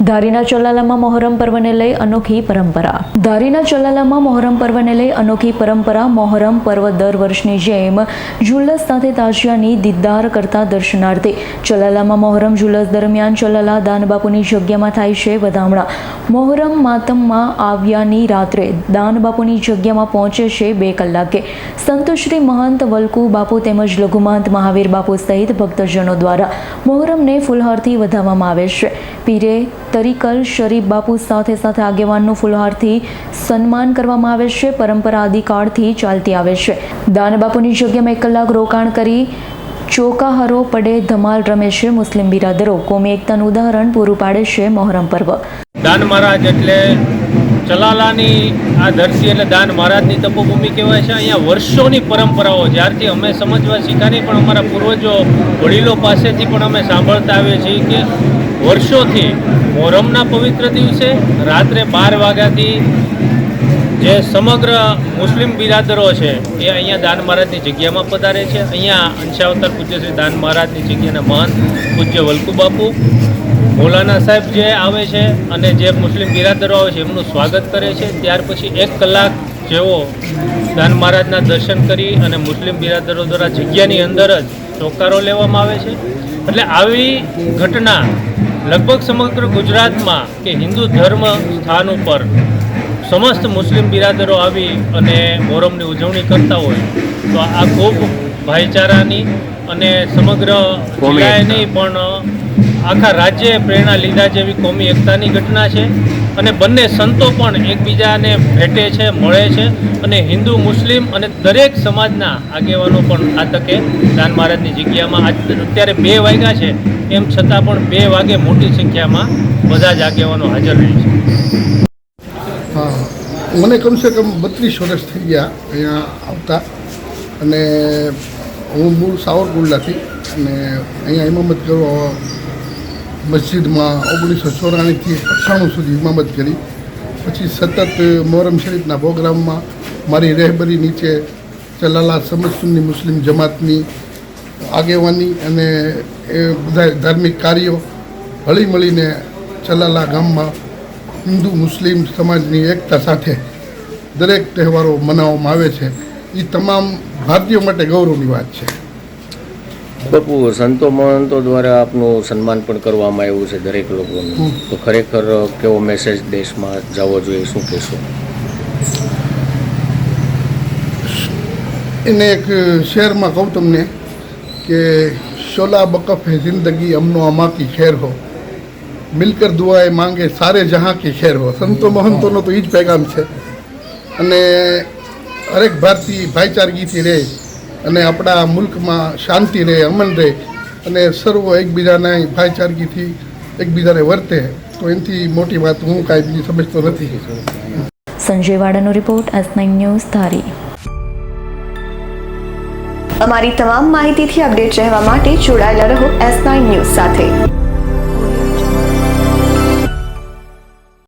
ધારીના ચલાલામાં મોહરમ પર્વને લઈ અનોખી પરંપરા. ધારીના ચલાલામાં મોહરમ પર્વને લઈ અનોખી પરંપરા. મોહરમ પર્વ દર વર્ષની જેમ ઝુલસ સાથે તાજિયાની દીદાર કરતા દર્શનાર્થે ચલાલામાં મોહરમ ઝુલસ દરમિયાન ચલાલા દાનબાપુની જગ્યામાં થાય છે વધામણા. મોહરમ માતમમાં આવ્યાની રાત્રે દાનબાપુની જગ્યામાં પહોંચે છે 2 કલાકે. સંતો શ્રી મહંત વલકુ બાપુ તેમજ લઘુમહંત મહાવીર બાપુ સહિત ભક્તજનો દ્વારા મોહરમને ફૂલહારથી વધાવવામાં આવે છે. પીરે તરીકલ શરીફ બાપુ સાથે આગેવાનનું ફૂલહારથી સન્માન કરવામાં આવે છે. પરંપરા આદિકાળથી ચાલતી આવે છે. દાનબાપુની જગ્યામાં 1 કલાક રોકાણ કરી ચોકાહરો પડે ધમાલ રમે છે મુસ્લિમ બિરાદરો. કોમી એકતાનું ઉદાહરણ પૂરું પાડે છે મોહરમ પર્વ. દાન મહારાજ એટલે ચલાલાની આ ધરતી એટલે દાન મહારાજની તપોભૂમિ કહેવાય છે. અહીંયા વર્ષોની પરંપરાઓ જ્યારથી અમે સમજવા શીખાની પણ અમારા પૂર્વજો વડીલો પાસેથી પણ અમે સાંભળતા આવીએ છીએ કે વર્ષોથી મોહરમના પવિત્ર દિવસે રાત્રે 12 વાગ્યાથી જે સમગ્ર મુસ્લિમ બિરાદરો છે એ અહીંયા દાન મહારાજની જગ્યામાં પધારે છે. અહીંયા અંશાવતાર પૂજ્ય શ્રી દાન મહારાજની જગ્યાના મહંત પૂજ્ય વલકુ બાપુ મૌલાના સાહેબ જે આવે છે અને જે મુસ્લિમ બિરાદરો આવે છે એમનું સ્વાગત કરે છે. ત્યાર પછી 1 કલાક જેવો દાન મહારાજના દર્શન કરી અને મુસ્લિમ બિરાદરો દ્વારા જગ્યાની અંદર જ ચોકારો લેવામાં આવે છે. એટલે આવી ઘટના લગભગ સમગ્ર ગુજરાતમાં કે હિન્દુ ધર્મ સ્થાન ઉપર સમસ્ત મુસ્લિમ બિરાદરો આવી અને મોહરમની ઉજવણી કરતા હોય તો આ ખૂબ ભાઈચારાની અને સમગ્ર જિલ્લાએ નહીં પણ આખા રાજ્યે પ્રેરણા લીધા જેવી કોમી એકતાની ઘટના છે. અને બંને સંતો પણ એકબીજાને ભેટે છે, મળે છે અને હિન્દુ મુસ્લિમ અને દરેક સમાજના આગેવાનો પણ આ તકે દાન મહારાજની જગ્યામાં અત્યારે 2 વાગ્યા છે એમ છતાં પણ 2 વાગે મોટી સંખ્યામાં બધા જ આગેવાનો હાજર રહે છે. હા, મને કમસે કમ 32 વર્ષ થઈ ગયા અહીંયા આવતા અને હું મૂળ સાવરકુંડલાથી અને અહીંયા ઇમામત કરવા મસ્જિદમાં 1994થી 98 સુધી ઇમામત કરી. પછી સતત મોહરમ શરીફના પ્રોગ્રામમાં મારી રહેબરી નીચે ચલાલા સમજ મુસ્લિમ જમાતની આગેવાની અને એ બધા ધાર્મિક કાર્યો હળી મળીને ચલાલા ગામમાં હિન્દુ મુસ્લિમ સમાજની એકતા સાથે દરેક તહેવારો મનાવવામાં આવે છે. એ તમામ ભારતીયો માટે ગૌરવની વાત છે. બાપુ, સંતો મહંતો દ્વારા આપનું સન્માન પણ કરવામાં આવ્યું છે દરેક લોકોનું, તો ખરેખર કેવો મેસેજ દેશમાં જવો જોઈએ, શું કહેશો? એને એક શેરમાં કહું તમને કે શોલા બકફ હે જિંદગી અમનો અમા કી ખેર હો, મિલકર દુઆએ માંગે સારે જહાં કી ખેર હો. સંતો મહંતોનો તો એ જ પેગામ છે. અને હરેક ભારતીય ભાઈચારગીથી રહે અને આપણા મુલ્કમાં શાંતિ રહે, અમન રહે અને સર્વ એકબીજાના ભાઈચારગીથી એકબીજાને વર્તે તો એનાથી મોટી વાત હું કાંઈ બીજી સમજતો નથી. સંજય વાડાનો રિપોર્ટ, S9 ન્યૂઝ, ધારી. અમારી તમામ માહિતીથી અપડેટ રહેવા માટે જોડાયેલા રહો S9 ન્યૂઝ સાથે.